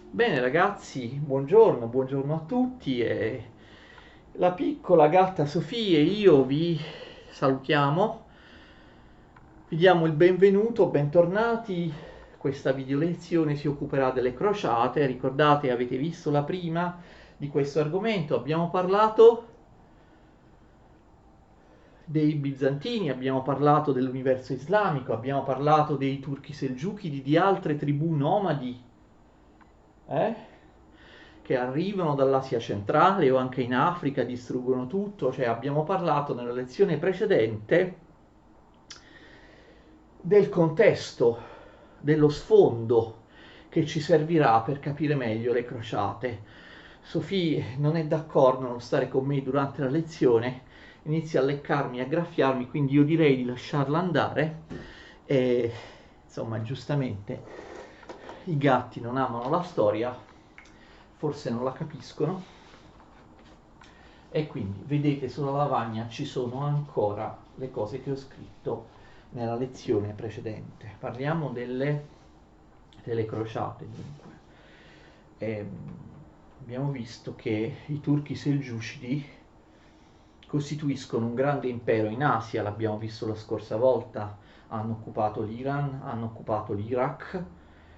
Bene ragazzi, buongiorno a tutti e la piccola gatta Sofia e io vi salutiamo, vi diamo il benvenuto, bentornati. Questa video lezione si occuperà delle crociate. Ricordate, avete visto la prima di questo argomento, abbiamo parlato dei bizantini, abbiamo parlato dell'universo islamico, abbiamo parlato dei turchi selgiuchidi, di altre tribù nomadi, eh? Che arrivano dall'Asia centrale o anche in Africa, distruggono tutto. Cioè abbiamo parlato nella lezione precedente del contesto, dello sfondo che ci servirà per capire meglio le crociate. Sofì non è d'accordo a non stare con me durante la lezione, inizia a leccarmi, a graffiarmi, quindi io direi di lasciarla andare e insomma giustamente i gatti non amano la storia, forse non la capiscono e quindi vedete sulla lavagna ci sono ancora le cose che ho scritto nella lezione precedente. Parliamo delle crociate dunque. E, abbiamo visto che i turchi selgiucidi costituiscono un grande impero in Asia, l'abbiamo visto la scorsa volta, hanno occupato l'Iran, hanno occupato l'Iraq,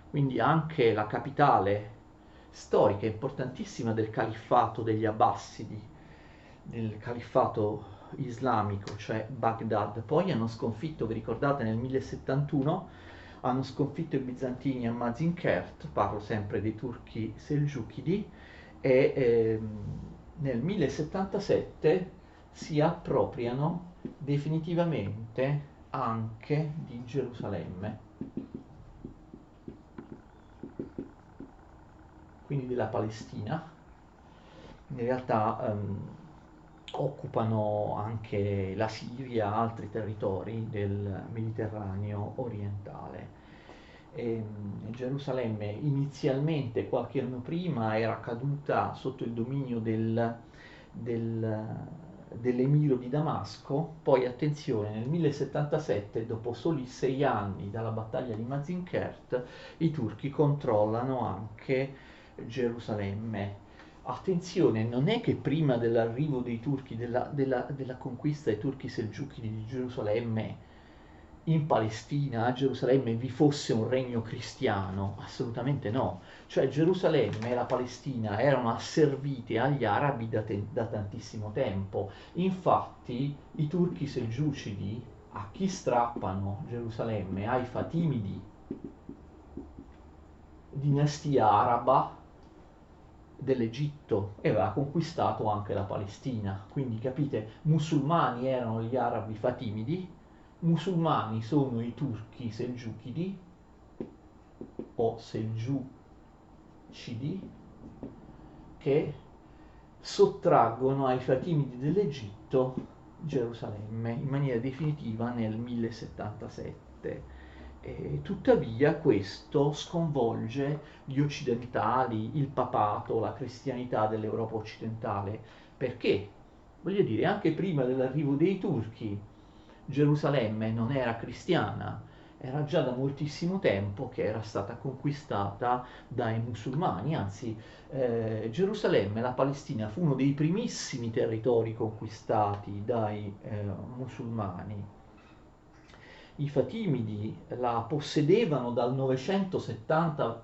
quindi anche la capitale storica importantissima del califfato degli Abbasidi, del califfato islamico, cioè Baghdad. Poi hanno sconfitto, vi ricordate, nel 1071 hanno sconfitto i bizantini a Mazinkert, parlo sempre dei turchi selgiuchidi, e nel 1077 si appropriano definitivamente anche di Gerusalemme, quindi della Palestina. In realtà occupano anche la Siria, altri territori del Mediterraneo orientale. Gerusalemme inizialmente, qualche anno prima, era caduta sotto il dominio del- dell'emiro di Damasco. Poi attenzione, nel 1077, dopo soli 6 anni dalla battaglia di Mazinkert, i turchi controllano anche Gerusalemme. Attenzione, non è che prima dell'arrivo dei turchi, della conquista dei turchi selgiuchidi di Gerusalemme, in Palestina, a Gerusalemme, vi fosse un regno cristiano. Assolutamente no. Cioè Gerusalemme e la Palestina erano asservite agli arabi da tantissimo tempo. Infatti i turchi selgiucidi, a chi strappano Gerusalemme? Ai Fatimidi, dinastia araba dell'Egitto, e aveva conquistato anche la Palestina. Quindi capite, musulmani erano gli arabi fatimidi, musulmani sono i turchi selgiuchidi o selgiucidi che sottraggono ai fatimidi dell'Egitto Gerusalemme in maniera definitiva nel 1077. E tuttavia questo sconvolge gli occidentali, il papato, la cristianità dell'Europa occidentale. Perché? Voglio dire, anche prima dell'arrivo dei turchi, Gerusalemme non era cristiana, era già da moltissimo tempo che era stata conquistata dai musulmani, anzi Gerusalemme, la Palestina, fu uno dei primissimi territori conquistati dai musulmani. I Fatimidi la possedevano dal 970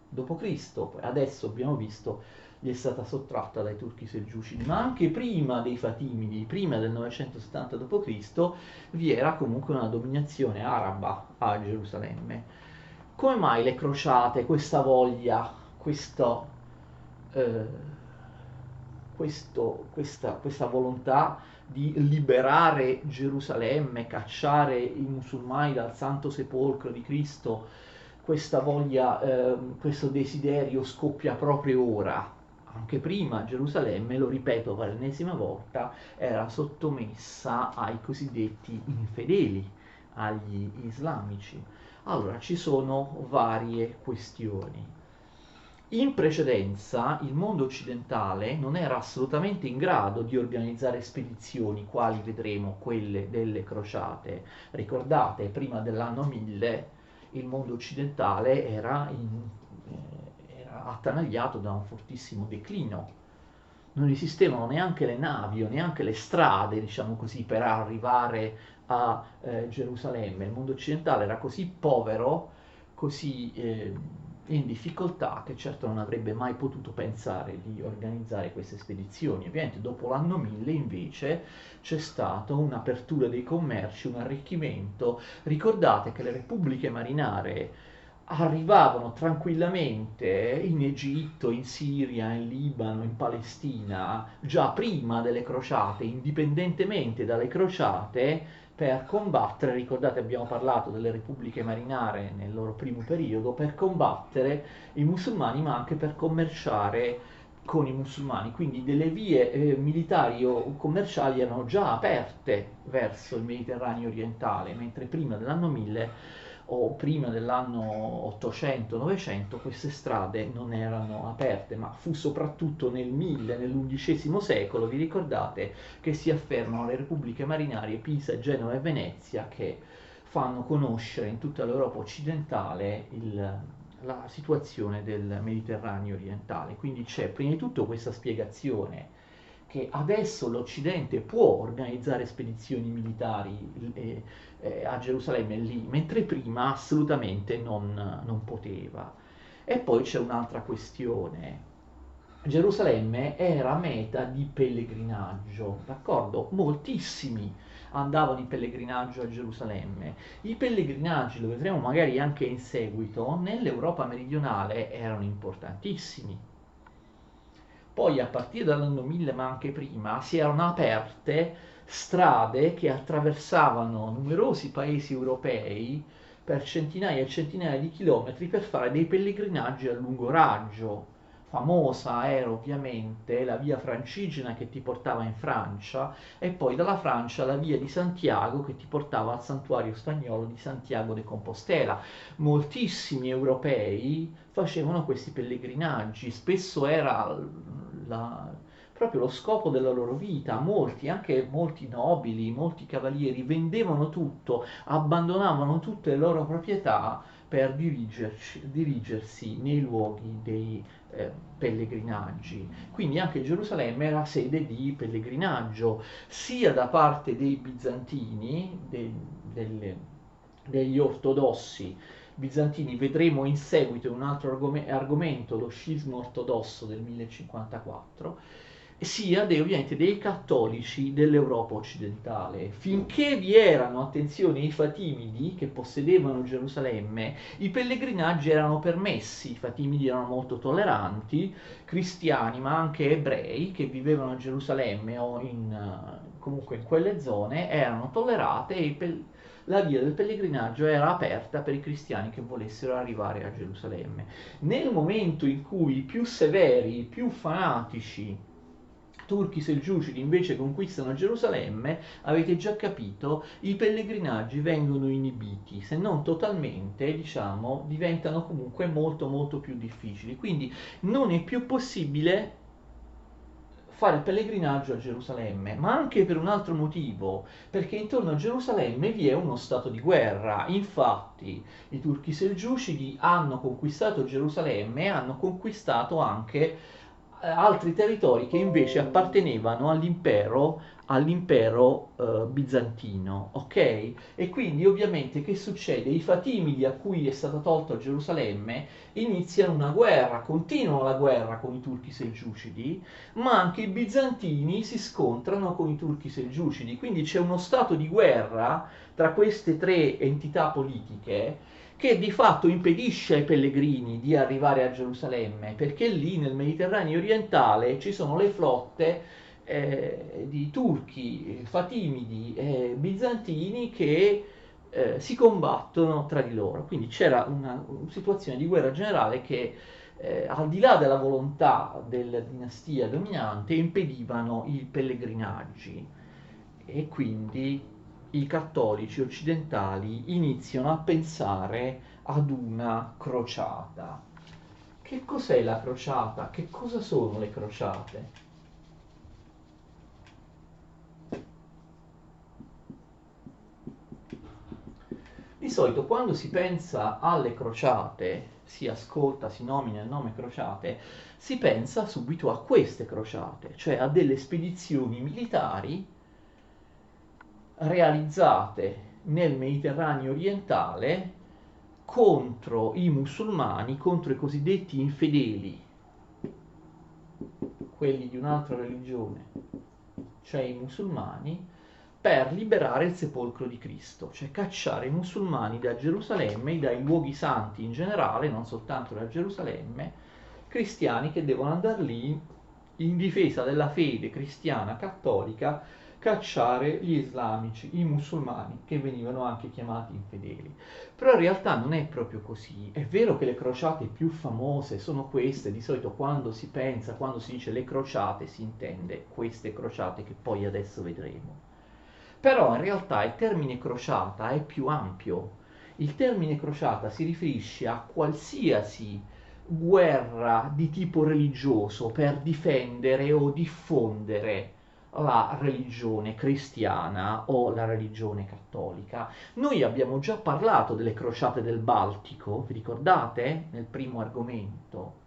d.C., adesso abbiamo visto gli è stata sottratta dai turchi selgiucidi, ma anche prima dei Fatimidi, prima del 970 d.C., vi era comunque una dominazione araba a Gerusalemme. Come mai le crociate, questa voglia, eh, questa volontà di liberare Gerusalemme, cacciare i musulmani dal Santo Sepolcro di Cristo, questa voglia, questo desiderio scoppia proprio ora? Anche prima Gerusalemme, lo ripeto per l'ennesima volta, era sottomessa ai cosiddetti infedeli, agli islamici. Allora, ci sono varie questioni. In precedenza il mondo occidentale non era assolutamente in grado di organizzare spedizioni, quali vedremo quelle delle crociate. Ricordate, prima dell'anno 1000 il mondo occidentale attanagliato da un fortissimo declino. Non esistevano neanche le navi o neanche le strade, diciamo così, per arrivare a Gerusalemme. Il mondo occidentale era così povero, così in difficoltà, che certo non avrebbe mai potuto pensare di organizzare queste spedizioni. Ovviamente dopo l'anno 1000 invece c'è stata un'apertura dei commerci, un arricchimento. Ricordate che le repubbliche marinare arrivavano tranquillamente in Egitto, in Siria, in Libano, in Palestina, già prima delle crociate, indipendentemente dalle crociate, per combattere. Ricordate, abbiamo parlato delle repubbliche marinare nel loro primo periodo, per combattere i musulmani, ma anche per commerciare con i musulmani. Quindi delle vie militari o commerciali erano già aperte verso il Mediterraneo orientale, mentre prima dell'anno 1000 o prima dell'anno 800-900 queste strade non erano aperte, ma fu soprattutto nel 1000, nell'undicesimo secolo, vi ricordate, che si affermano le repubbliche marinarie Pisa, Genova e Venezia, che fanno conoscere in tutta l'Europa occidentale la situazione del Mediterraneo orientale. Quindi c'è prima di tutto questa spiegazione che adesso l'Occidente può organizzare spedizioni militari a Gerusalemme lì, mentre prima assolutamente non poteva. E poi c'è un'altra questione. Gerusalemme era meta di pellegrinaggio, d'accordo? Moltissimi andavano in pellegrinaggio a Gerusalemme. I pellegrinaggi, lo vedremo magari anche in seguito, nell'Europa meridionale erano importantissimi. Poi a partire dall'anno 1000, ma anche prima, si erano aperte strade che attraversavano numerosi paesi europei per centinaia e centinaia di chilometri per fare dei pellegrinaggi a lungo raggio. Famosa era ovviamente la via Francigena che ti portava in Francia e poi dalla Francia la via di Santiago che ti portava al santuario spagnolo di Santiago de Compostela. Moltissimi europei facevano questi pellegrinaggi, spesso era la, proprio lo scopo della loro vita. Molti, anche molti nobili, molti cavalieri, vendevano tutto, abbandonavano tutte le loro proprietà per dirigersi nei luoghi dei pellegrinaggi. Quindi anche Gerusalemme era sede di pellegrinaggio, sia da parte dei bizantini, degli ortodossi bizantini. Vedremo in seguito in un altro argomento, lo scisma ortodosso del 1054, sia ovviamente dei cattolici dell'Europa occidentale. Finché vi erano, attenzione, i Fatimidi che possedevano Gerusalemme, i pellegrinaggi erano permessi. I Fatimidi erano molto tolleranti, cristiani ma anche ebrei che vivevano a Gerusalemme o comunque in quelle zone erano tollerate e la via del pellegrinaggio era aperta per i cristiani che volessero arrivare a Gerusalemme. Nel momento in cui i più severi, i più fanatici turchi selgiucidi invece conquistano Gerusalemme, avete già capito, i pellegrinaggi vengono inibiti, se non totalmente, diciamo, diventano comunque molto molto più difficili. Quindi non è più possibile fare il pellegrinaggio a Gerusalemme, ma anche per un altro motivo, perché intorno a Gerusalemme vi è uno stato di guerra. Infatti i turchi selgiucidi hanno conquistato Gerusalemme e hanno conquistato anche altri territori che invece appartenevano all'impero bizantino, ok? E quindi ovviamente che succede? I Fatimidi, a cui è stata tolta Gerusalemme, iniziano una guerra, continuano la guerra con i turchi selgiucidi, ma anche i bizantini si scontrano con i turchi selgiucidi, quindi c'è uno stato di guerra tra queste tre entità politiche che di fatto impedisce ai pellegrini di arrivare a Gerusalemme, perché lì nel Mediterraneo orientale ci sono le flotte di turchi, fatimidi e bizantini che si combattono tra di loro. Quindi c'era una situazione di guerra generale che al di là della volontà della dinastia dominante impedivano i pellegrinaggi e quindi i cattolici occidentali iniziano a pensare ad una crociata. Che cos'è la crociata? Che cosa sono le crociate? Di solito quando si pensa alle crociate si ascolta, si nomina il nome crociate, si pensa subito a queste crociate, cioè a delle spedizioni militari realizzate nel Mediterraneo orientale contro i musulmani, contro i cosiddetti infedeli, quelli di un'altra religione, cioè i musulmani, per liberare il sepolcro di Cristo, cioè cacciare i musulmani da Gerusalemme, dai luoghi santi in generale, non soltanto da Gerusalemme, cristiani che devono andare lì in difesa della fede cristiana cattolica, cacciare gli islamici, i musulmani, che venivano anche chiamati infedeli. Però in realtà non è proprio così. È vero che le crociate più famose sono queste, di solito quando si pensa, quando si dice le crociate, si intende queste crociate che poi adesso vedremo. Però in realtà il termine crociata è più ampio. Il termine crociata si riferisce a qualsiasi guerra di tipo religioso per difendere o diffondere la religione cristiana o la religione cattolica. Noi abbiamo già parlato delle crociate del Baltico, vi ricordate? Nel primo argomento.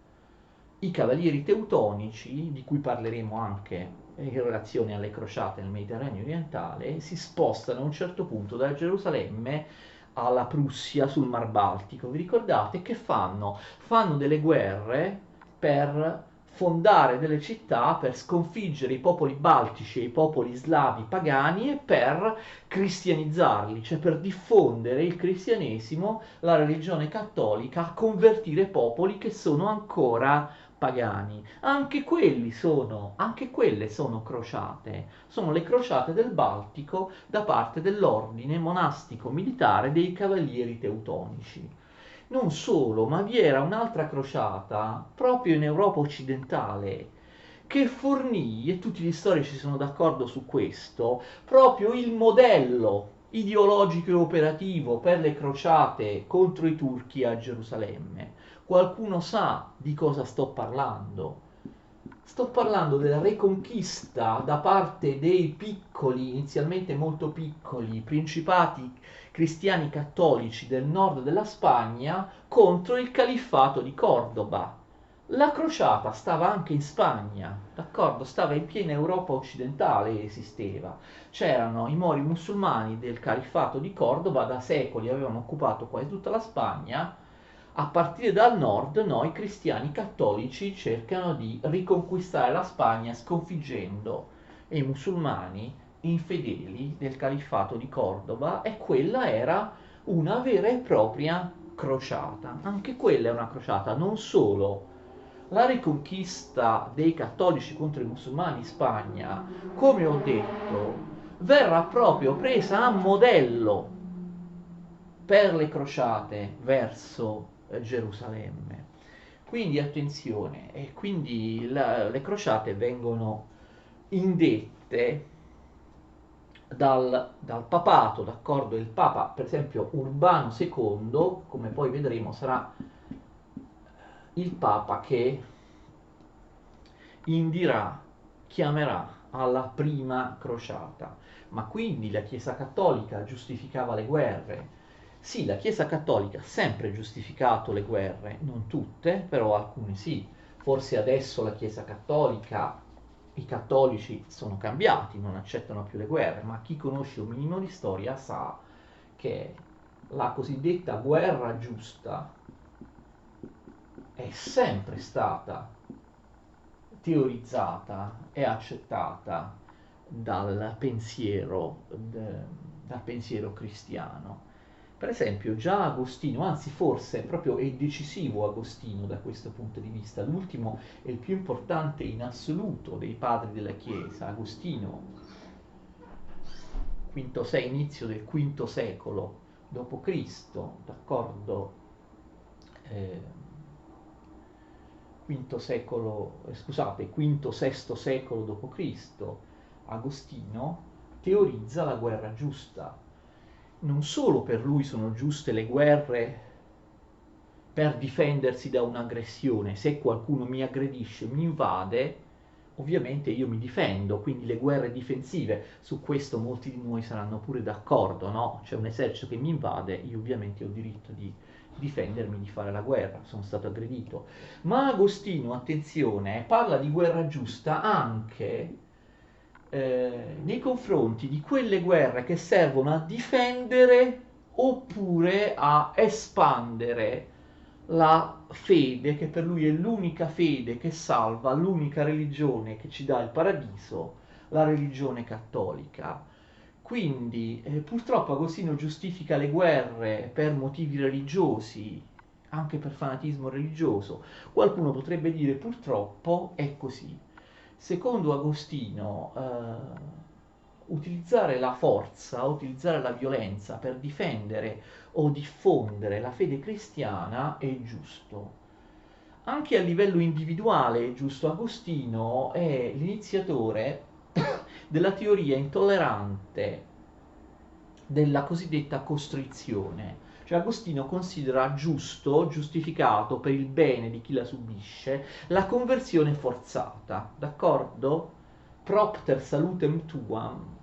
I cavalieri teutonici, di cui parleremo anche in relazione alle crociate nel Mediterraneo orientale, si spostano a un certo punto da Gerusalemme alla Prussia sul Mar Baltico. Vi ricordate che fanno? Fanno delle guerre per fondare delle città, per sconfiggere i popoli baltici e i popoli slavi pagani e per cristianizzarli, cioè per diffondere il cristianesimo, la religione cattolica, convertire popoli che sono ancora pagani. Anche quelle sono crociate, sono le crociate del Baltico da parte dell'ordine monastico militare dei cavalieri teutonici. Non solo, ma vi era un'altra crociata proprio in Europa occidentale che fornì, e tutti gli storici sono d'accordo su questo, proprio il modello ideologico e operativo per le crociate contro i turchi a Gerusalemme. Qualcuno sa di cosa sto parlando? Sto parlando della reconquista da parte dei piccoli, inizialmente molto piccoli, principati cristiani cattolici del nord della Spagna contro il califfato di Cordoba. La crociata stava anche in Spagna, d'accordo? Stava in piena Europa occidentale, esisteva. C'erano i mori musulmani del califfato di Cordoba, da secoli avevano occupato quasi tutta la Spagna. A partire dal nord, noi cristiani cattolici cercano di riconquistare la Spagna sconfiggendo i musulmani infedeli del califfato di Cordoba, e quella era una vera e propria crociata. Anche quella è una crociata. Non solo, la riconquista dei cattolici contro i musulmani in Spagna, come ho detto, verrà proprio presa a modello per le crociate verso Gerusalemme. Quindi attenzione, e quindi le crociate vengono indette dal papato, d'accordo? Il papa, per esempio Urbano II, come poi vedremo, sarà il papa che indirà, chiamerà alla prima crociata. Ma quindi la Chiesa Cattolica giustificava le guerre? Sì, la Chiesa Cattolica ha sempre giustificato le guerre, non tutte, però alcune sì. Forse adesso la Chiesa Cattolica, i cattolici sono cambiati, non accettano più le guerre, ma chi conosce un minimo di storia sa che la cosiddetta guerra giusta è sempre stata teorizzata e accettata dal pensiero cristiano. Per esempio, già Agostino, anzi forse proprio è decisivo Agostino da questo punto di vista, l'ultimo e il più importante in assoluto dei padri della Chiesa, Agostino, inizio del V secolo d.C., d'accordo? V secolo, scusate, V-VI secolo d.C., Agostino teorizza la guerra giusta. Non solo per lui sono giuste le guerre per difendersi da un'aggressione, se qualcuno mi aggredisce, mi invade, ovviamente io mi difendo, quindi le guerre difensive, su questo molti di noi saranno pure d'accordo, no? C'è un esercito che mi invade, io ovviamente ho diritto di difendermi di fare la guerra, sono stato aggredito. Ma Agostino, attenzione, parla di guerra giusta anche nei confronti di quelle guerre che servono a difendere oppure a espandere la fede, che per lui è l'unica fede che salva, l'unica religione che ci dà il paradiso, la religione cattolica. Quindi purtroppo Agostino giustifica le guerre per motivi religiosi, anche per fanatismo religioso. Qualcuno potrebbe dire purtroppo è così. Secondo Agostino, utilizzare la forza, utilizzare la violenza per difendere o diffondere la fede cristiana è giusto. Anche a livello individuale è giusto. Agostino è l'iniziatore della teoria intollerante della cosiddetta costrizione. Cioè Agostino considera giusto, giustificato per il bene di chi la subisce, la conversione forzata, d'accordo? Propter salutem tuam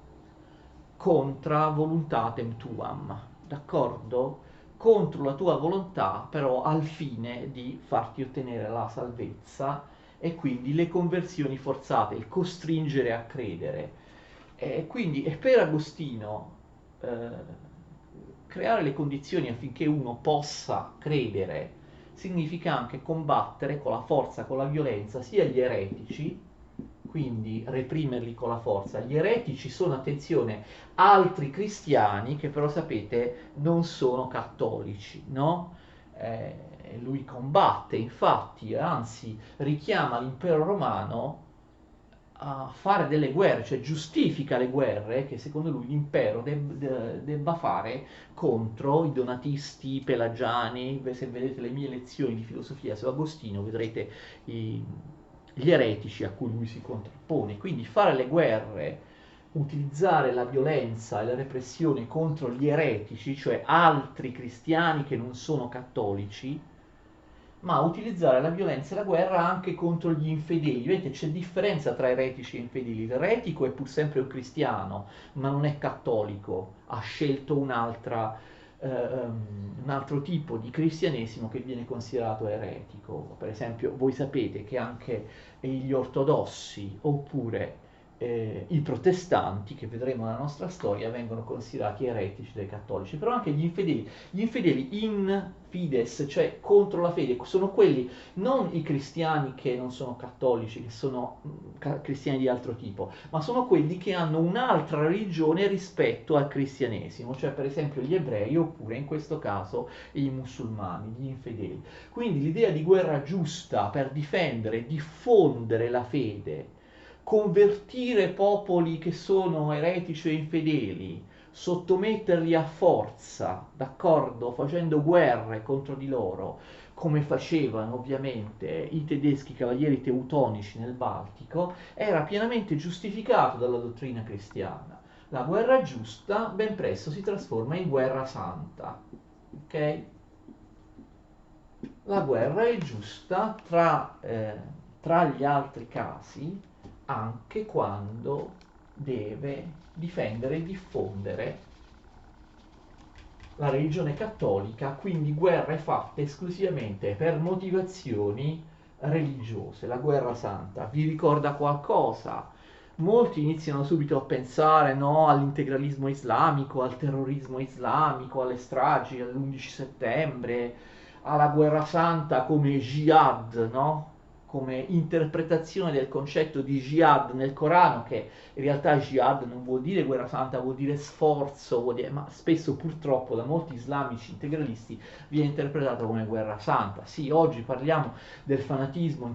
contra voluntatem tuam, d'accordo? Contro la tua volontà, però al fine di farti ottenere la salvezza, e quindi le conversioni forzate, il costringere a credere. E quindi è per Agostino creare le condizioni affinché uno possa credere significa anche combattere con la forza, con la violenza, sia gli eretici, quindi reprimerli con la forza. Gli eretici sono, attenzione, altri cristiani che però sapete non sono cattolici, no? Lui combatte, infatti, anzi richiama l'impero romano a fare delle guerre, cioè giustifica le guerre che secondo lui l'impero debba fare contro i donatisti, i pelagiani. Se vedete le mie lezioni di filosofia su Agostino vedrete gli eretici a cui lui si contrappone. Quindi fare le guerre, utilizzare la violenza e la repressione contro gli eretici, cioè altri cristiani che non sono cattolici, ma utilizzare la violenza e la guerra anche contro gli infedeli. Vedete, c'è differenza tra eretici e infedeli. L'eretico è pur sempre un cristiano, ma non è cattolico, ha scelto un altro tipo di cristianesimo che viene considerato eretico. Per esempio, voi sapete che anche gli ortodossi oppure i protestanti, che vedremo nella nostra storia, vengono considerati eretici dai cattolici, però anche gli infedeli in fides, cioè contro la fede, sono quelli, non i cristiani che non sono cattolici, che sono cristiani di altro tipo, ma sono quelli che hanno un'altra religione rispetto al cristianesimo, cioè per esempio gli ebrei oppure in questo caso i musulmani, gli infedeli. Quindi l'idea di guerra giusta per difendere, diffondere la fede, convertire popoli che sono eretici e infedeli, sottometterli a forza, d'accordo? Facendo guerre contro di loro, come facevano ovviamente i tedeschi cavalieri teutonici nel Baltico, era pienamente giustificato dalla dottrina cristiana. La guerra giusta ben presto si trasforma in guerra santa, ok? La guerra è giusta tra gli altri casi anche quando deve difendere e diffondere la religione cattolica, quindi guerre fatte esclusivamente per motivazioni religiose. La guerra santa vi ricorda qualcosa? Molti iniziano subito a pensare, no, all'integralismo islamico, al terrorismo islamico, alle stragi, all'11 settembre, alla guerra santa come jihad, no? Come interpretazione del concetto di jihad nel Corano, che in realtà jihad non vuol dire guerra santa, vuol dire sforzo, ma spesso purtroppo da molti islamici integralisti viene interpretato come guerra santa. Sì, oggi parliamo del fanatismo in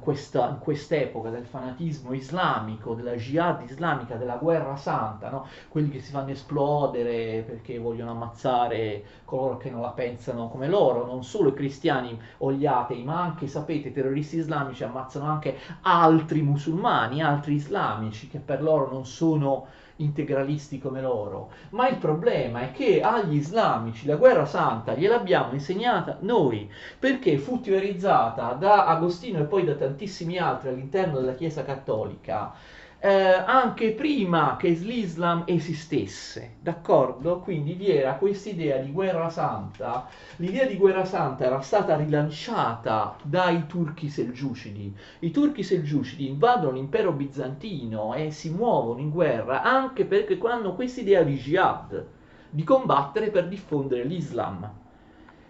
quest'epoca, del fanatismo islamico, della jihad islamica, della guerra santa, no? Quelli che si fanno esplodere perché vogliono ammazzare coloro che non la pensano come loro, non solo i cristiani o gli atei, ma anche, sapete, i terroristi islamici ammazzano anche altri musulmani, altri islamici che per loro non sono integralisti come loro. Ma il problema è che agli islamici la guerra santa gliel'abbiamo insegnata noi, perché fu teorizzata da Agostino e poi da tantissimi altri all'interno della Chiesa cattolica anche prima che l'Islam esistesse, d'accordo? Quindi vi era questa idea di guerra santa. L'idea di guerra santa era stata rilanciata dai turchi selgiucidi. I turchi selgiucidi invadono l'impero bizantino e si muovono in guerra anche perché hanno questa idea di jihad, di combattere per diffondere l'Islam.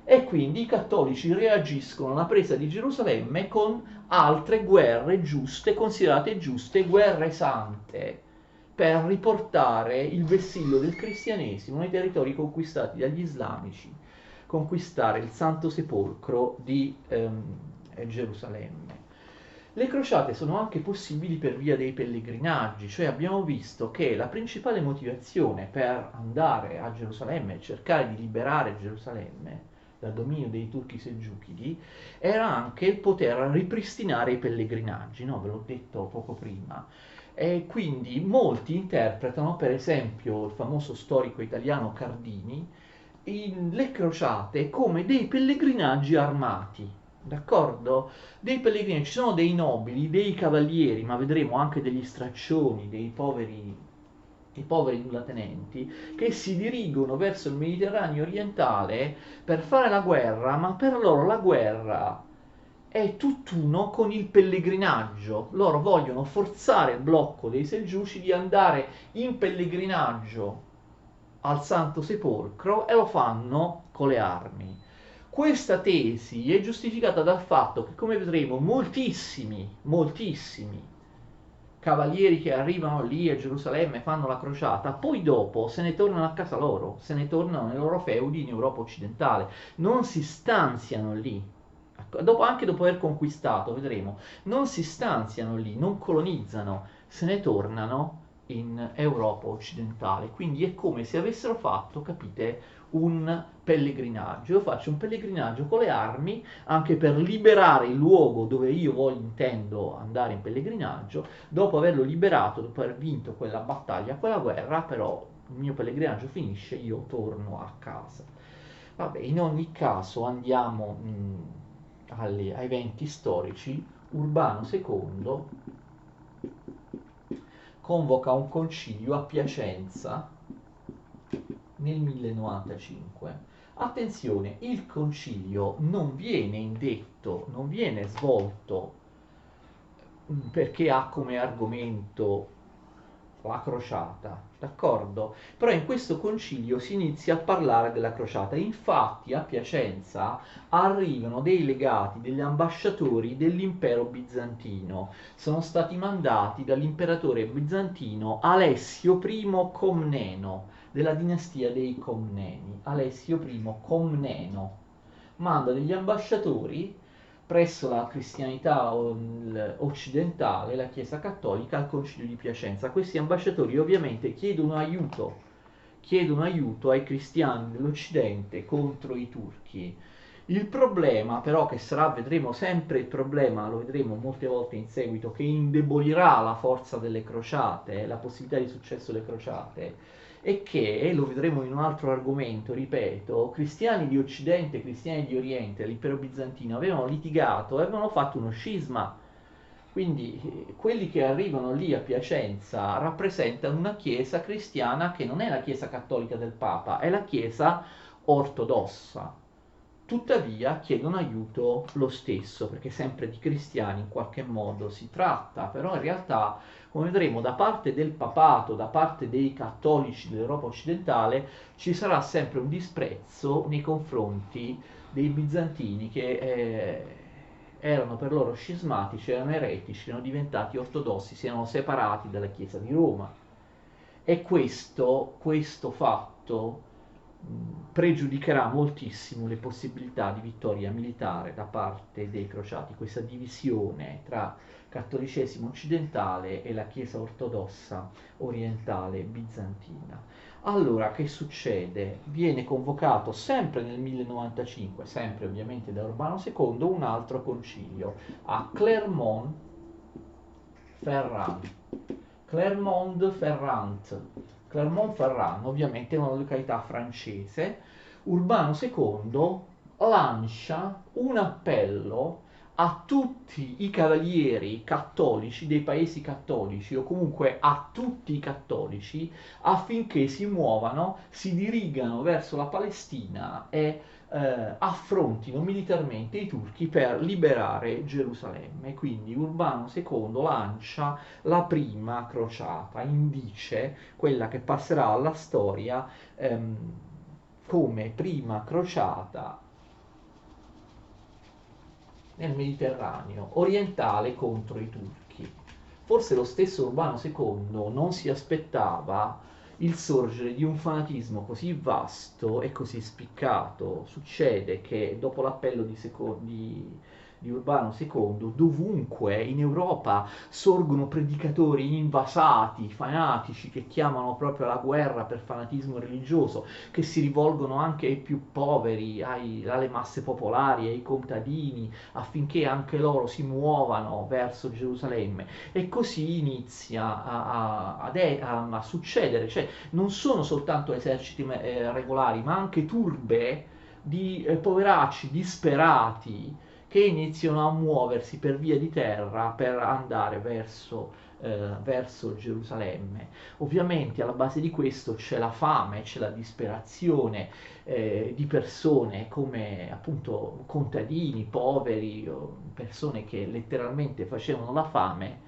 E quindi i cattolici reagiscono alla presa di Gerusalemme con altre guerre giuste, considerate giuste, guerre sante, per riportare il vessillo del cristianesimo nei territori conquistati dagli islamici, conquistare il Santo Sepolcro di Gerusalemme. Le crociate sono anche possibili per via dei pellegrinaggi, cioè abbiamo visto che la principale motivazione per andare a Gerusalemme e cercare di liberare Gerusalemme dal dominio dei turchi selgiuchidi era anche il poter ripristinare i pellegrinaggi, no? Ve l'ho detto poco prima. E quindi molti interpretano, per esempio il famoso storico italiano Cardini, le crociate come dei pellegrinaggi armati, d'accordo? Dei pellegrini, ci sono dei nobili, dei cavalieri, ma vedremo anche degli straccioni, i poveri nullatenenti, che si dirigono verso il Mediterraneo orientale per fare la guerra, ma per loro la guerra è tutt'uno con il pellegrinaggio. Loro vogliono forzare il blocco dei Selgiuci di andare in pellegrinaggio al Santo Sepolcro e lo fanno con le armi. Questa tesi è giustificata dal fatto che, come vedremo, moltissimi cavalieri che arrivano lì a Gerusalemme fanno la crociata, poi dopo se ne tornano a casa loro, se ne tornano nei loro feudi in Europa occidentale, non si stanziano lì. Anche dopo aver conquistato, vedremo, non si stanziano lì, non colonizzano, se ne tornano in Europa occidentale. Quindi è come se avessero fatto, capite, un pellegrinaggio. Io faccio un pellegrinaggio con le armi anche per liberare il luogo dove io intendo andare in pellegrinaggio. Dopo averlo liberato, dopo aver vinto quella battaglia, quella guerra, però il mio pellegrinaggio finisce, io torno a casa. Vabbè, in ogni caso andiamo ai eventi storici. Urbano II convoca un concilio a Piacenza nel 1095. Attenzione, il concilio non viene indetto, non viene svolto perché ha come argomento la crociata, d'accordo? Però in questo concilio si inizia a parlare della crociata. Infatti a Piacenza arrivano dei legati, degli ambasciatori dell'impero bizantino. Sono stati mandati dall'imperatore bizantino Alessio I Comneno, della dinastia dei Comneni. Alessio I Comneno manda degli ambasciatori presso la cristianità occidentale, la Chiesa cattolica, al Concilio di Piacenza. Questi ambasciatori ovviamente chiedono aiuto ai cristiani dell'Occidente contro i turchi. Il problema però che sarà, vedremo sempre il problema, lo vedremo molte volte in seguito, che indebolirà la forza delle crociate, la possibilità di successo delle crociate, è che, e lo vedremo in un altro argomento, ripeto, cristiani di Occidente e cristiani di Oriente, l'impero bizantino, avevano litigato e avevano fatto uno scisma. Quindi quelli che arrivano lì a Piacenza rappresentano una chiesa cristiana che non è la chiesa cattolica del Papa, è la chiesa ortodossa. Tuttavia chiedono aiuto lo stesso, perché sempre di cristiani in qualche modo si tratta, però in realtà, come vedremo, da parte del papato, da parte dei cattolici dell'Europa occidentale, ci sarà sempre un disprezzo nei confronti dei bizantini che erano per loro scismatici, erano eretici, erano diventati ortodossi, si erano separati dalla Chiesa di Roma. E questo fatto pregiudicherà moltissimo le possibilità di vittoria militare da parte dei crociati, questa divisione tra cattolicesimo occidentale e la Chiesa ortodossa orientale bizantina. Allora, che succede? Viene convocato sempre nel 1095, sempre ovviamente da Urbano II, un altro concilio a Clermont-Ferrand. Clermont-Ferrand ovviamente è una località francese. Urbano II lancia un appello a tutti i cavalieri cattolici dei paesi cattolici o comunque a tutti i cattolici affinché si muovano, si dirigano verso la Palestina e affrontino militarmente i turchi per liberare Gerusalemme. Quindi Urbano II lancia la prima crociata, indice quella che passerà alla storia come prima crociata nel Mediterraneo orientale contro i turchi. Forse lo stesso Urbano II non si aspettava il sorgere di un fanatismo così vasto e così spiccato. Succede che dopo l'appello di Urbano II, dovunque in Europa sorgono predicatori invasati, fanatici, che chiamano proprio alla guerra per fanatismo religioso, che si rivolgono anche ai più poveri, alle masse popolari, ai contadini, affinché anche loro si muovano verso Gerusalemme. E così inizia a succedere, cioè non sono soltanto eserciti regolari, ma anche turbe di poveracci disperati che iniziano a muoversi per via di terra per andare verso Gerusalemme. Ovviamente alla base di questo c'è la fame, c'è la disperazione di persone come appunto contadini, poveri, persone che letteralmente facevano la fame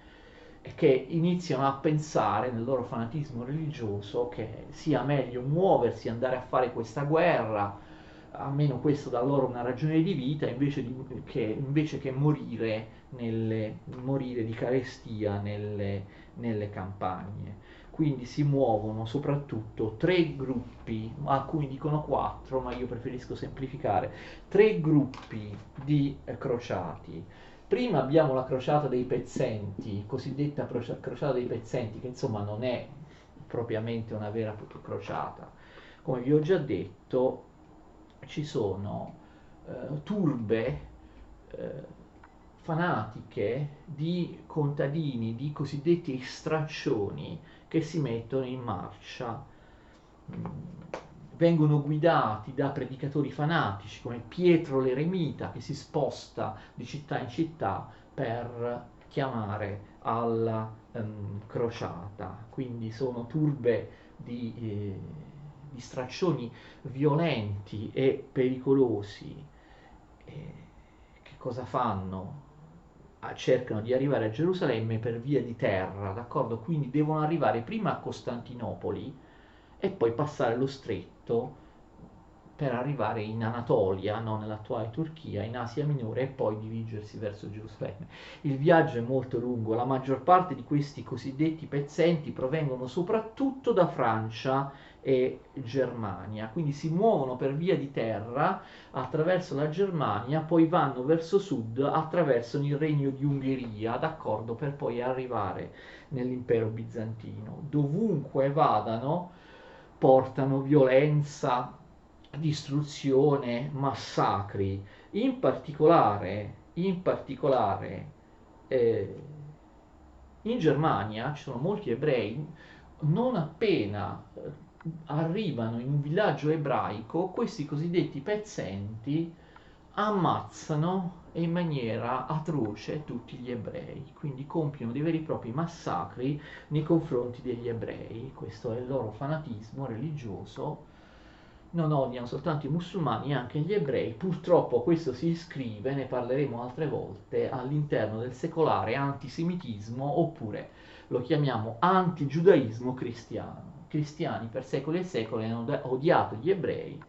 e che iniziano a pensare nel loro fanatismo religioso che sia meglio muoversi, andare a fare questa guerra, almeno questo dà loro una ragione di vita, invece che morire di carestia nelle campagne. Quindi si muovono soprattutto tre gruppi, alcuni dicono quattro, ma io preferisco semplificare, tre gruppi di crociati. Prima abbiamo la crociata dei pezzenti, cosiddetta crociata dei pezzenti, che insomma non è propriamente una vera e propria crociata. Come vi ho già detto, ci sono turbe eh, fanatiche di contadini, di cosiddetti straccioni che si mettono in marcia. Mm, Vengono guidati da predicatori fanatici come Pietro l'Eremita che si sposta di città in città per chiamare alla crociata. Quindi sono turbe di straccioni violenti e pericolosi. E che cosa fanno? Cercano di arrivare a Gerusalemme per via di terra, d'accordo? Quindi devono arrivare prima a Costantinopoli e poi passare lo stretto per arrivare in Anatolia, no, nell'attuale Turchia, in Asia Minore e poi dirigersi verso Gerusalemme. Il viaggio è molto lungo, la maggior parte di questi cosiddetti pezzenti provengono soprattutto da Francia e Germania, quindi si muovono per via di terra attraverso la Germania, poi vanno verso sud, attraversano il regno di Ungheria, d'accordo, per poi arrivare nell'impero bizantino. Dovunque vadano, portano violenza, distruzione, massacri. In particolare eh, in Germania ci sono molti ebrei, non appena arrivano in un villaggio ebraico, questi cosiddetti pezzenti ammazzano in maniera atroce tutti gli ebrei, quindi compiono dei veri e propri massacri nei confronti degli ebrei. Questo è il loro fanatismo religioso. Non odiano soltanto i musulmani, anche gli ebrei. Purtroppo questo si iscrive, ne parleremo altre volte, all'interno del secolare antisemitismo, oppure lo chiamiamo antigiudaismo cristiano. I cristiani per secoli e secoli hanno odiato gli ebrei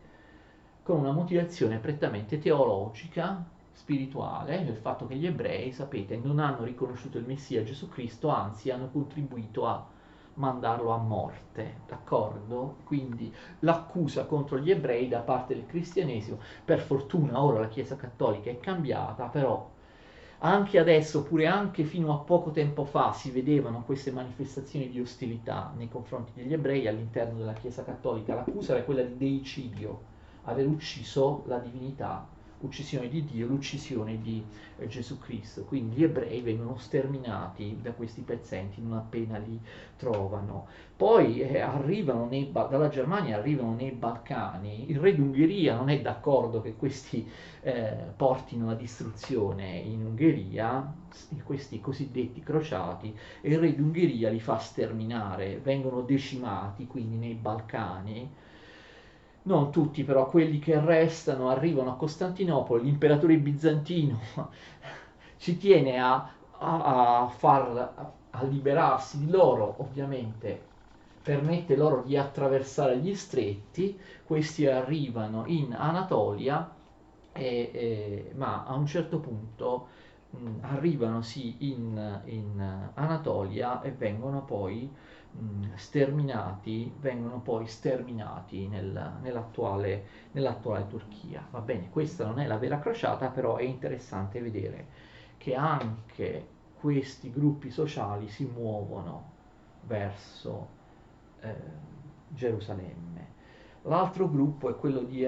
con una motivazione prettamente teologica, spirituale, nel fatto che gli ebrei, sapete, non hanno riconosciuto il Messia Gesù Cristo, anzi hanno contribuito a mandarlo a morte, d'accordo? Quindi l'accusa contro gli ebrei da parte del cristianesimo, per fortuna ora la Chiesa Cattolica è cambiata, però anche adesso, oppure anche fino a poco tempo fa, si vedevano queste manifestazioni di ostilità nei confronti degli ebrei all'interno della Chiesa Cattolica. L'accusa era quella di deicidio, aver ucciso la divinità uccisione di Dio, l'uccisione di Gesù Cristo. Quindi gli ebrei vengono sterminati da questi pezzenti non appena li trovano. Poi arrivano dalla Germania arrivano nei Balcani, il re d'Ungheria non è d'accordo che questi portino la distruzione in Ungheria, questi cosiddetti crociati, e il re d'Ungheria li fa sterminare, vengono decimati quindi nei Balcani. Non tutti, però quelli che restano arrivano a Costantinopoli, l'imperatore bizantino ci tiene a liberarsi di loro, ovviamente permette loro di attraversare gli stretti, questi arrivano in Anatolia, ma a un certo punto arrivano sì in Anatolia e vengono poi sterminati nell'attuale Turchia. Va bene, questa non è la vera crociata, però è interessante vedere che anche questi gruppi sociali si muovono verso eh, Gerusalemme. L'altro gruppo è quello di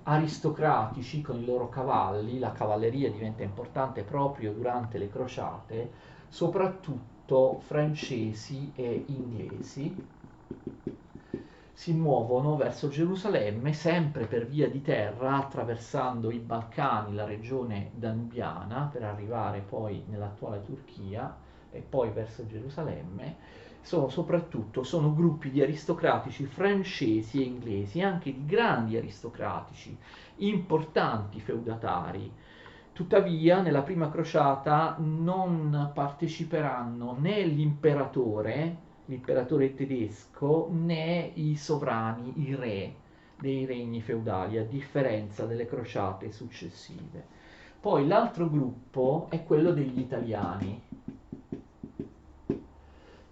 aristocratici con i loro cavalli, la cavalleria diventa importante proprio durante le crociate, soprattutto francesi e inglesi, si muovono verso Gerusalemme sempre per via di terra, attraversando i Balcani, la regione danubiana, per arrivare poi nell'attuale Turchia e poi verso Gerusalemme. Sono gruppi di aristocratici francesi e inglesi, anche di grandi aristocratici, importanti feudatari. Tuttavia, nella prima crociata non parteciperanno né l'imperatore tedesco, né i sovrani, i re dei regni feudali, a differenza delle crociate successive. Poi l'altro gruppo è quello degli italiani.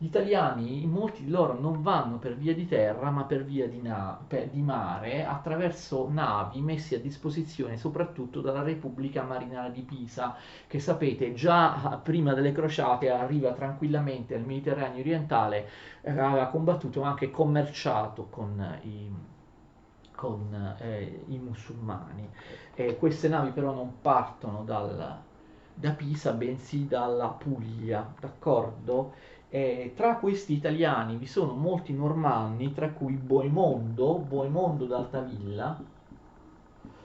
Gli italiani, molti di loro non vanno per via di terra, ma per via di mare, attraverso navi messe a disposizione soprattutto dalla Repubblica Marinara di Pisa, che sapete già prima delle crociate arriva tranquillamente nel Mediterraneo orientale, aveva combattuto ma anche commerciato con i musulmani. Queste navi però non partono da Pisa, bensì dalla Puglia, d'accordo? Tra questi italiani vi sono molti normanni, tra cui Boemondo d'Altavilla,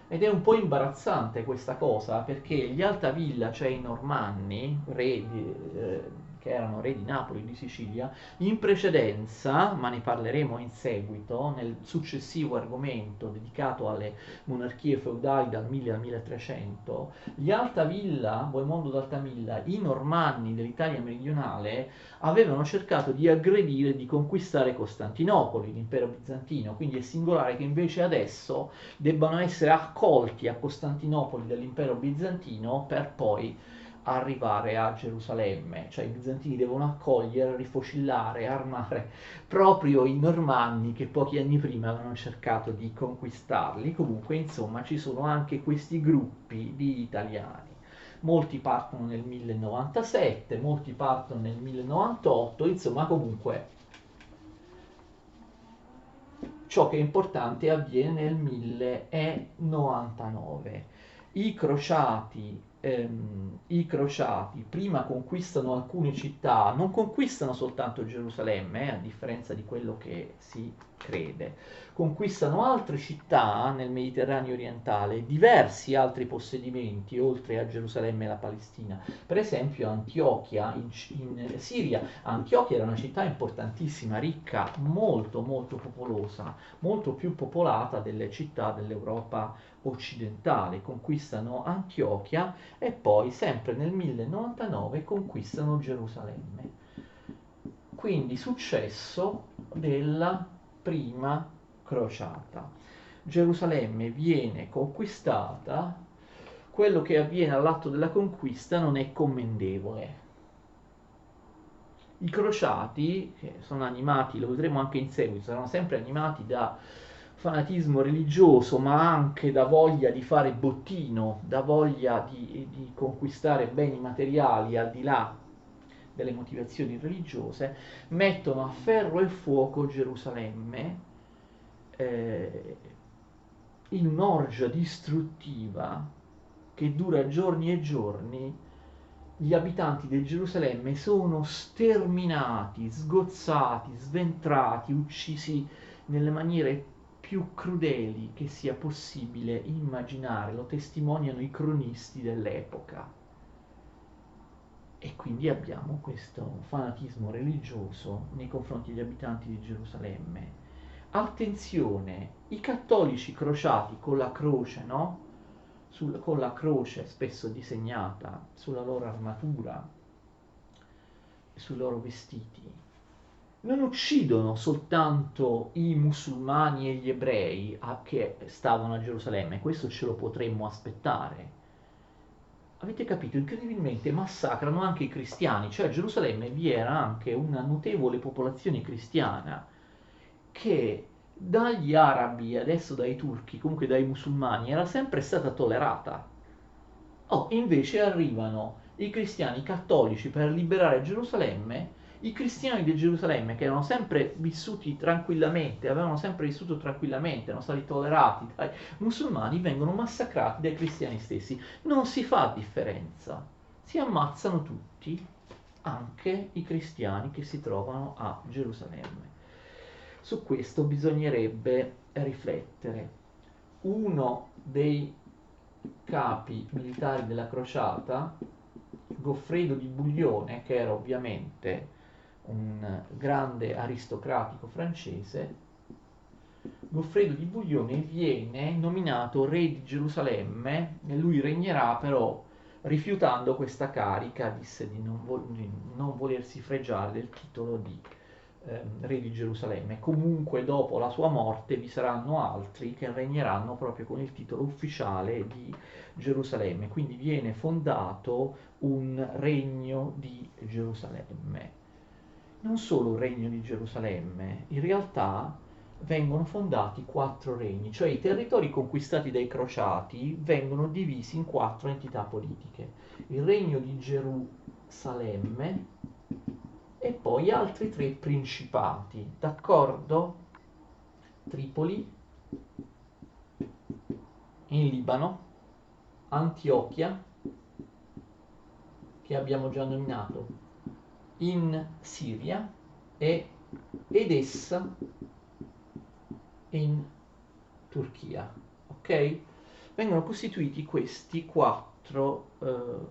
ed è un po' imbarazzante questa cosa perché gli Altavilla, cioè i Normanni, che erano re di Napoli e di Sicilia, in precedenza, ma ne parleremo in seguito, nel successivo argomento dedicato alle monarchie feudali dal 1000 al 1300, gli Altavilla, Boemondo d'Altavilla, i Normanni dell'Italia meridionale, avevano cercato di aggredire e di conquistare Costantinopoli, l'impero bizantino, quindi è singolare che invece adesso debbano essere accolti a Costantinopoli dall'impero bizantino per poi arrivare a Gerusalemme, cioè i bizantini devono accogliere, rifocillare, armare proprio i normanni che pochi anni prima avevano cercato di conquistarli. Comunque, insomma, ci sono anche questi gruppi di italiani. Molti partono nel 1097, molti partono nel 1098, insomma, comunque ciò che è importante avviene nel 1099. I crociati prima conquistano alcune città, non conquistano soltanto Gerusalemme, a differenza di quello che si crede, conquistano altre città nel Mediterraneo orientale, diversi altri possedimenti oltre a Gerusalemme e la Palestina, per esempio Antiochia in Siria. Antiochia era una città importantissima, ricca, molto molto popolosa, molto più popolata delle città dell'Europa occidentale. Conquistano Antiochia e poi sempre nel 1099 conquistano Gerusalemme. Quindi successo della prima crociata. Gerusalemme viene conquistata, quello che avviene all'atto della conquista non è commendevole. I crociati, che sono animati, lo vedremo anche in seguito, saranno sempre animati da fanatismo religioso, ma anche da voglia di fare bottino, da voglia di conquistare beni materiali al di là delle motivazioni religiose, mettono a ferro e fuoco Gerusalemme in un'orgia distruttiva che dura giorni e giorni, gli abitanti di Gerusalemme sono sterminati, sgozzati, sventrati, uccisi nelle maniere più crudeli che sia possibile immaginare, lo testimoniano i cronisti dell'epoca. E quindi abbiamo questo fanatismo religioso nei confronti degli abitanti di Gerusalemme. Attenzione, i cattolici crociati con la croce, no? Con la croce spesso disegnata sulla loro armatura, sui loro vestiti, non uccidono soltanto i musulmani e gli ebrei che stavano a Gerusalemme, questo ce lo potremmo aspettare. Avete capito? Incredibilmente massacrano anche i cristiani, cioè a Gerusalemme vi era anche una notevole popolazione cristiana che dagli arabi, adesso dai turchi, comunque dai musulmani, era sempre stata tollerata. Oh, invece arrivano i cristiani cattolici per liberare Gerusalemme, i cristiani di Gerusalemme che erano sempre vissuti tranquillamente, avevano sempre vissuto tranquillamente, erano stati tollerati dai musulmani, vengono massacrati dai cristiani stessi. Non si fa differenza, si ammazzano tutti, anche i cristiani che si trovano a Gerusalemme. Su questo bisognerebbe riflettere. Uno dei capi militari della crociata, Goffredo di Bouillon, che era ovviamente un grande aristocratico francese, Goffredo di Bouillon viene nominato re di Gerusalemme e lui regnerà però rifiutando questa carica, disse di non volersi fregiare del titolo di re di Gerusalemme. Comunque dopo la sua morte vi saranno altri che regneranno proprio con il titolo ufficiale di Gerusalemme, quindi viene fondato un regno di Gerusalemme. Non solo un regno di Gerusalemme, in realtà vengono fondati 4 regni, cioè i territori conquistati dai crociati vengono divisi in 4 entità politiche. Il regno di Gerusalemme e poi altri 3 principati, d'accordo? Tripoli, in Libano, Antiochia, che abbiamo già nominato, in Siria ed Edessa in Turchia, ok? Vengono costituiti questi 4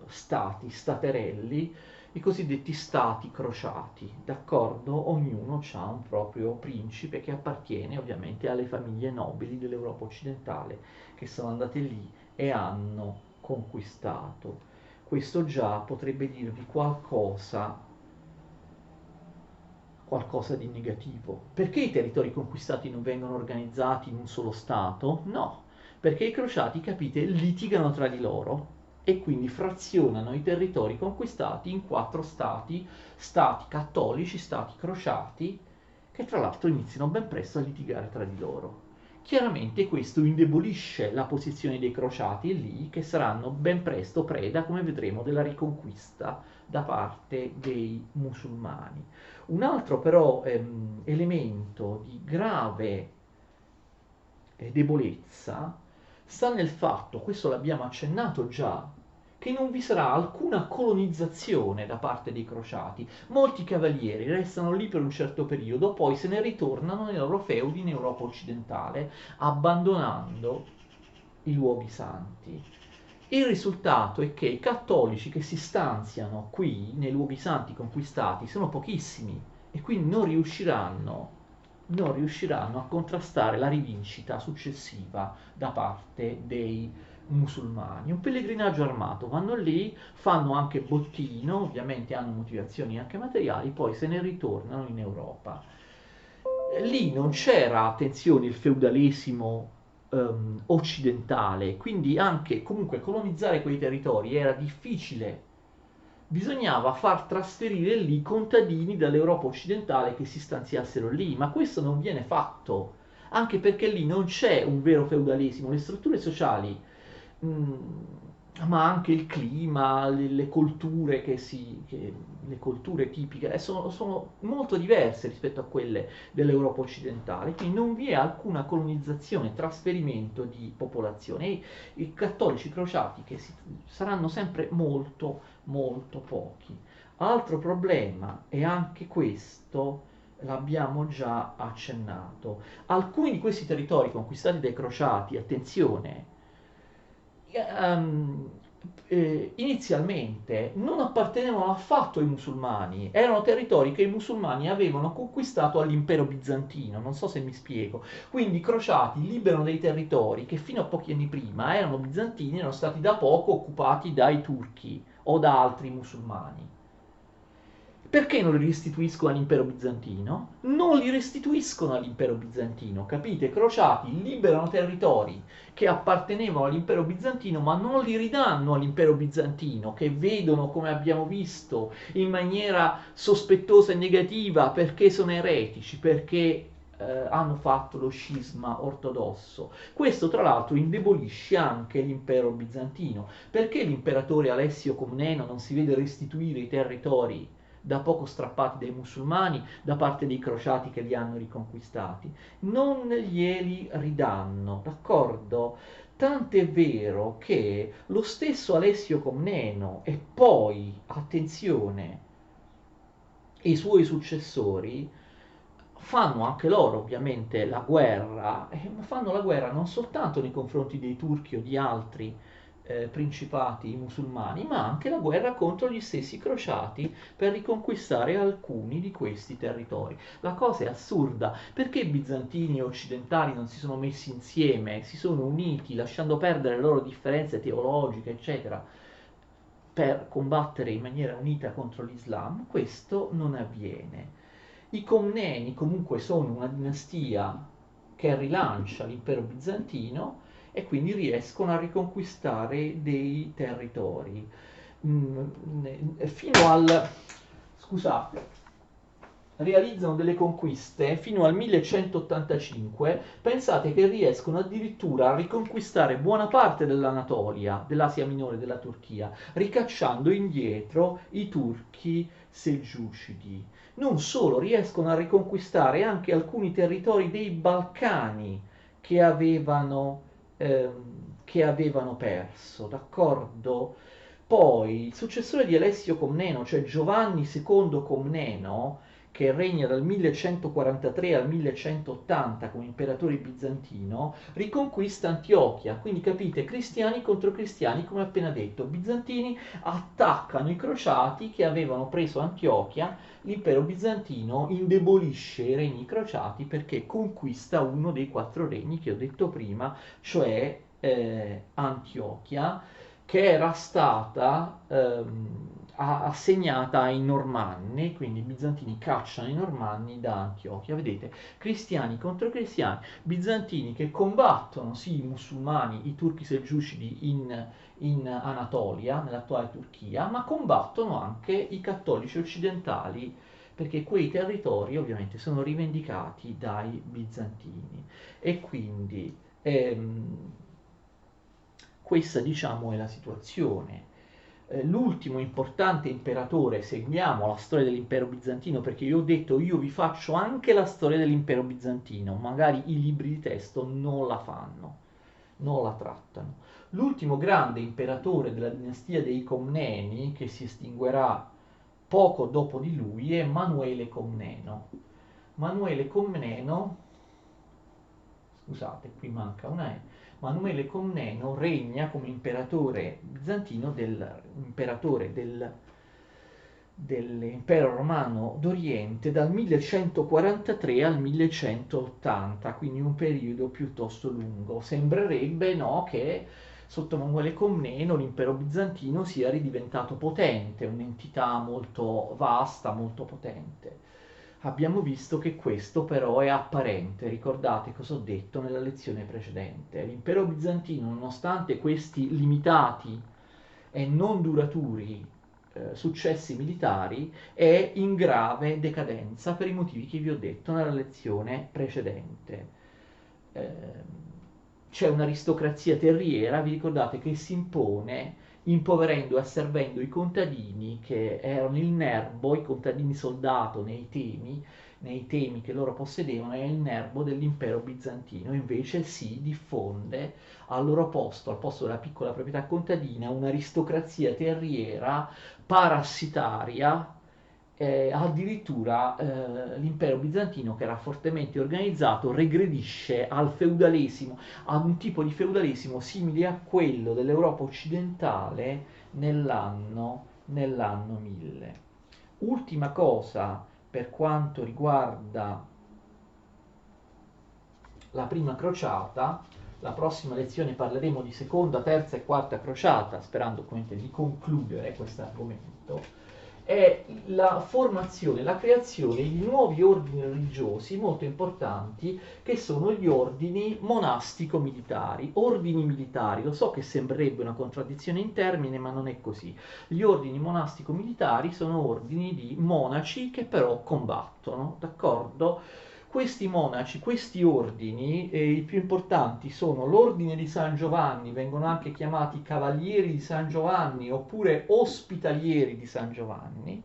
stati, staterelli, i cosiddetti stati crociati, d'accordo? Ognuno ha un proprio principe che appartiene ovviamente alle famiglie nobili dell'Europa occidentale che sono andate lì e hanno conquistato. Questo già potrebbe dirvi qualcosa di negativo. Perché i territori conquistati non vengono organizzati in un solo Stato? No, perché i crociati, capite, litigano tra di loro e quindi frazionano i territori conquistati in 4 stati, stati cattolici, stati crociati, che tra l'altro iniziano ben presto a litigare tra di loro. Chiaramente questo indebolisce la posizione dei crociati lì, che saranno ben presto preda, come vedremo, della riconquista da parte dei musulmani. Un altro però elemento di grave debolezza sta nel fatto, questo l'abbiamo accennato già, che non vi sarà alcuna colonizzazione da parte dei crociati. Molti cavalieri restano lì per un certo periodo, poi se ne ritornano nei loro feudi in Europa occidentale, abbandonando i luoghi santi. Il risultato è che i cattolici che si stanziano qui nei luoghi santi conquistati sono pochissimi e quindi non riusciranno a contrastare la rivincita successiva da parte dei musulmani. Un pellegrinaggio armato, vanno lì, fanno anche bottino, ovviamente hanno motivazioni anche materiali, poi se ne ritornano in Europa. Lì non c'era, attenzione, il feudalesimo occidentale, quindi anche comunque colonizzare quei territori era difficile. Bisognava far trasferire lì contadini dall'Europa occidentale che si stanziassero lì, ma questo non viene fatto, anche perché lì non c'è un vero feudalesimo, le strutture sociali mh, ma anche il clima, le colture le colture tipiche sono molto diverse rispetto a quelle dell'Europa occidentale, quindi non vi è alcuna colonizzazione, trasferimento di popolazione. E i cattolici crociati saranno sempre molto, molto pochi. Altro problema, e anche questo l'abbiamo già accennato, alcuni di questi territori conquistati dai crociati, attenzione, ehm, inizialmente non appartenevano affatto ai musulmani, erano territori che i musulmani avevano conquistato all'impero bizantino, non so se mi spiego. Quindi i crociati liberano dei territori che fino a pochi anni prima erano bizantini e erano stati da poco occupati dai turchi o da altri musulmani. Perché non li restituiscono all'impero bizantino? Non li restituiscono all'impero bizantino, capite? Crociati liberano territori che appartenevano all'impero bizantino, ma non li ridanno all'impero bizantino, che vedono, come abbiamo visto, in maniera sospettosa e negativa perché sono eretici, perché hanno fatto lo scisma ortodosso. Questo tra l'altro indebolisce anche l'impero bizantino. Perché l'imperatore Alessio Comneno non si vede restituire i territori da poco strappati dai musulmani da parte dei crociati che li hanno riconquistati? Non glieli ridanno, d'accordo? Tant'è vero che lo stesso Alessio Comneno e poi, attenzione, i suoi successori fanno anche loro ovviamente la guerra, ma fanno la guerra non soltanto nei confronti dei turchi o di altri principati musulmani, ma anche la guerra contro gli stessi crociati per riconquistare alcuni di questi territori. La cosa è assurda, perché i bizantini e occidentali non si sono messi insieme, si sono uniti lasciando perdere le loro differenze teologiche, eccetera, per combattere in maniera unita contro l'Islam? Questo non avviene. I Comneni comunque sono una dinastia che rilancia l'impero bizantino e quindi riescono a riconquistare dei territori. Fino al... scusate, realizzano delle conquiste fino al 1185, pensate che riescono addirittura a riconquistare buona parte dell'Anatolia, dell'Asia Minore, della Turchia, ricacciando indietro i turchi selgiucidi. Non solo, riescono a riconquistare anche alcuni territori dei Balcani che avevano perso, d'accordo? Poi il successore di Alessio Comneno, cioè Giovanni II Comneno, che regna dal 1143 al 1180 come imperatore bizantino, riconquista Antiochia. Quindi capite, cristiani contro cristiani, come appena detto, bizantini attaccano i crociati che avevano preso Antiochia, l'impero bizantino indebolisce i regni crociati perché conquista uno dei quattro regni che ho detto prima, cioè Antiochia, che era stata assegnata ai Normanni, quindi i bizantini cacciano i Normanni da Antiochia. Vedete, cristiani contro cristiani, bizantini che combattono sì i musulmani, i turchi selgiucidi in Anatolia, nell'attuale Turchia, ma combattono anche i cattolici occidentali perché quei territori ovviamente sono rivendicati dai bizantini e quindi questa diciamo è la situazione. L'ultimo importante imperatore, seguiamo la storia dell'impero bizantino perché io ho detto io vi faccio anche la storia dell'impero bizantino, magari i libri di testo non la fanno, non la trattano. L'ultimo grande imperatore della dinastia dei Comneni, che si estinguerà poco dopo di lui, è Manuele Comneno. Manuele Comneno, scusate, qui manca una E. Manuele Comneno regna come imperatore bizantino dell'impero romano d'Oriente dal 1143 al 1180, quindi un periodo piuttosto lungo. Sembrerebbe no, che sotto Manuele Comneno l'impero bizantino sia ridiventato potente, un'entità molto vasta, molto potente. Abbiamo visto che questo però è apparente, ricordate cosa ho detto nella lezione precedente. L'impero bizantino, nonostante questi limitati e non duraturi successi militari, è in grave decadenza per i motivi che vi ho detto nella lezione precedente. C'è un'aristocrazia terriera, vi ricordate, che si impone impoverendo e asservendo i contadini che erano il nervo, i contadini soldato nei temi che loro possedevano, è il nervo dell'impero bizantino. Invece si diffonde al loro posto, al posto della piccola proprietà contadina, un'aristocrazia terriera parassitaria. Addirittura l'impero bizantino, che era fortemente organizzato, regredisce al feudalesimo, ad un tipo di feudalesimo simile a quello dell'Europa occidentale nell'anno 1000. Ultima cosa per quanto riguarda la prima crociata. La prossima lezione parleremo di seconda, terza e quarta crociata, sperando ovviamente di concludere questo argomento. È la formazione, la creazione di nuovi ordini religiosi molto importanti, che sono gli ordini monastico-militari. Ordini militari, lo so che sembrerebbe una contraddizione in termini, ma non è così. Gli ordini monastico-militari sono ordini di monaci che però combattono, d'accordo? Questi monaci, questi ordini, i più importanti sono l'ordine di San Giovanni, vengono anche chiamati cavalieri di San Giovanni oppure ospitalieri di San Giovanni.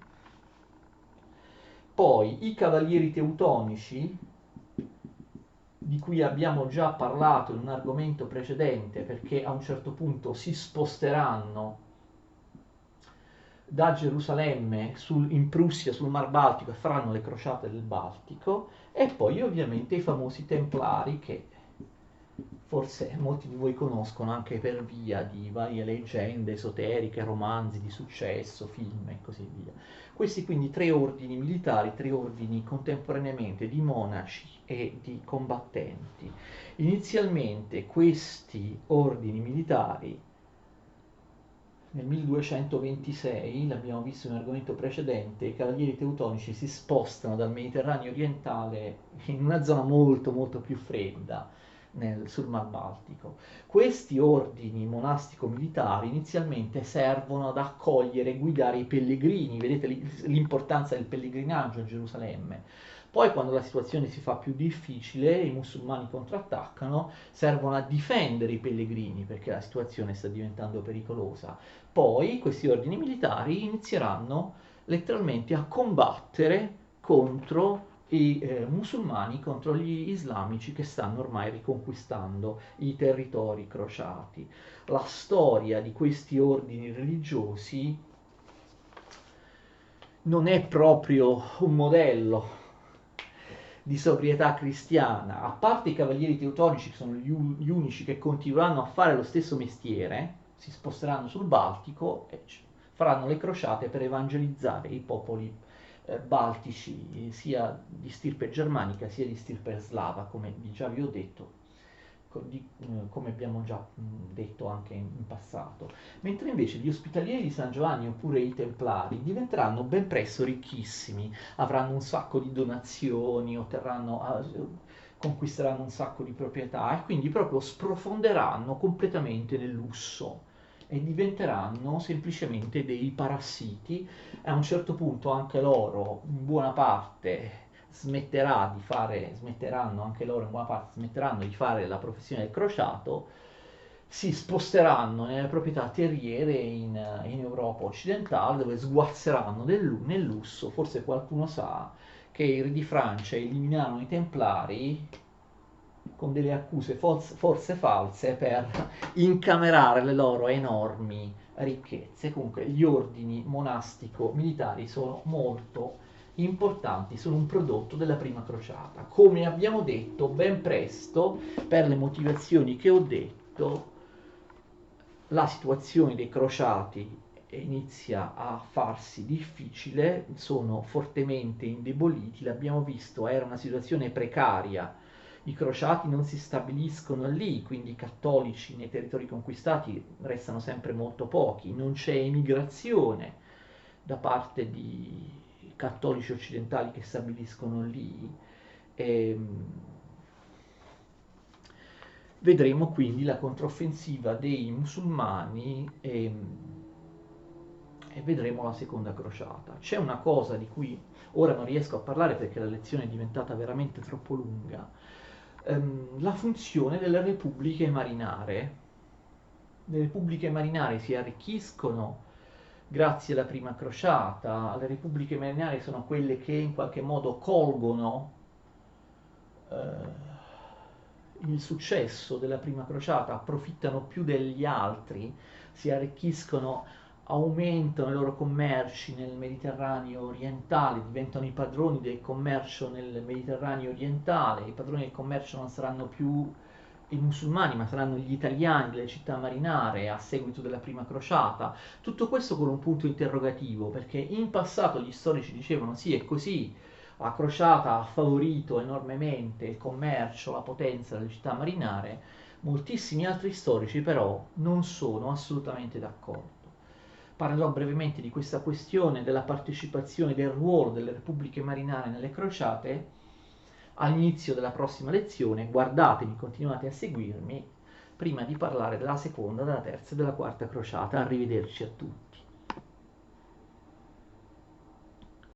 Poi i cavalieri teutonici, di cui abbiamo già parlato in un argomento precedente, perché a un certo punto si sposteranno da Gerusalemme in Prussia sul Mar Baltico e faranno le crociate del Baltico. E poi ovviamente i famosi Templari, che forse molti di voi conoscono anche per via di varie leggende esoteriche, romanzi di successo, film e così via. Questi quindi tre ordini militari, tre ordini contemporaneamente di monaci e di combattenti. Inizialmente questi ordini militari nel 1226, l'abbiamo visto in un argomento precedente, i cavalieri teutonici si spostano dal Mediterraneo orientale in una zona molto molto più fredda sul Mar Baltico. Questi ordini monastico-militari inizialmente servono ad accogliere e guidare i pellegrini, vedete l'importanza del pellegrinaggio a Gerusalemme. Poi quando la situazione si fa più difficile, i musulmani contrattaccano, servono a difendere i pellegrini perché la situazione sta diventando pericolosa. Poi questi ordini militari inizieranno letteralmente a combattere contro i musulmani, contro gli islamici che stanno ormai riconquistando i territori crociati. La storia di questi ordini religiosi non è proprio un modello di sobrietà cristiana, a parte i cavalieri teutonici che sono gli unici che continueranno a fare lo stesso mestiere, si sposteranno sul Baltico e faranno le crociate per evangelizzare i popoli baltici, sia di stirpe germanica sia di stirpe slava, come già vi ho detto, come abbiamo già detto anche in passato. Mentre invece gli ospitalieri di San Giovanni oppure i templari diventeranno ben presto ricchissimi, avranno un sacco di donazioni, conquisteranno un sacco di proprietà e quindi proprio sprofonderanno completamente nel lusso e diventeranno semplicemente dei parassiti. A un certo punto anche loro, in buona parte, smetteranno anche loro in buona parte, smetteranno di fare la professione del crociato, si sposteranno nelle proprietà terriere in Europa occidentale, dove sguazzeranno nel lusso. Forse qualcuno sa che i re di Francia eliminarono i templari con delle accuse forse false per incamerare le loro enormi ricchezze. Comunque gli ordini monastico-militari sono molto importanti, sono un prodotto della prima crociata. Come abbiamo detto ben presto, per le motivazioni che ho detto, la situazione dei crociati inizia a farsi difficile, sono fortemente indeboliti, l'abbiamo visto, era una situazione precaria. I crociati non si stabiliscono lì, quindi i cattolici nei territori conquistati restano sempre molto pochi, non c'è emigrazione da parte di cattolici occidentali che stabiliscono lì. E vedremo quindi la controffensiva dei musulmani e vedremo la seconda crociata. C'è una cosa di cui ora non riesco a parlare perché la lezione è diventata veramente troppo lunga. La funzione delle repubbliche marinare Le repubbliche marinare si arricchiscono grazie alla prima crociata. Le repubbliche marinare sono quelle che in qualche modo colgono il successo della prima crociata, approfittano più degli altri, si arricchiscono, aumentano i loro commerci nel Mediterraneo orientale, diventano i padroni del commercio nel Mediterraneo orientale. I padroni del commercio non saranno più i musulmani, ma saranno gli italiani delle città marinare a seguito della prima crociata. Tutto questo con un punto interrogativo, perché in passato gli storici dicevano sì, è così, la crociata ha favorito enormemente il commercio, la potenza delle città marinare. Moltissimi altri storici però non sono assolutamente d'accordo. Parlerò brevemente di questa questione della partecipazione, del ruolo delle repubbliche marinare nelle crociate all'inizio della prossima lezione. Guardatemi, continuate a seguirmi prima di parlare della seconda, della terza e della quarta crociata. Arrivederci a tutti.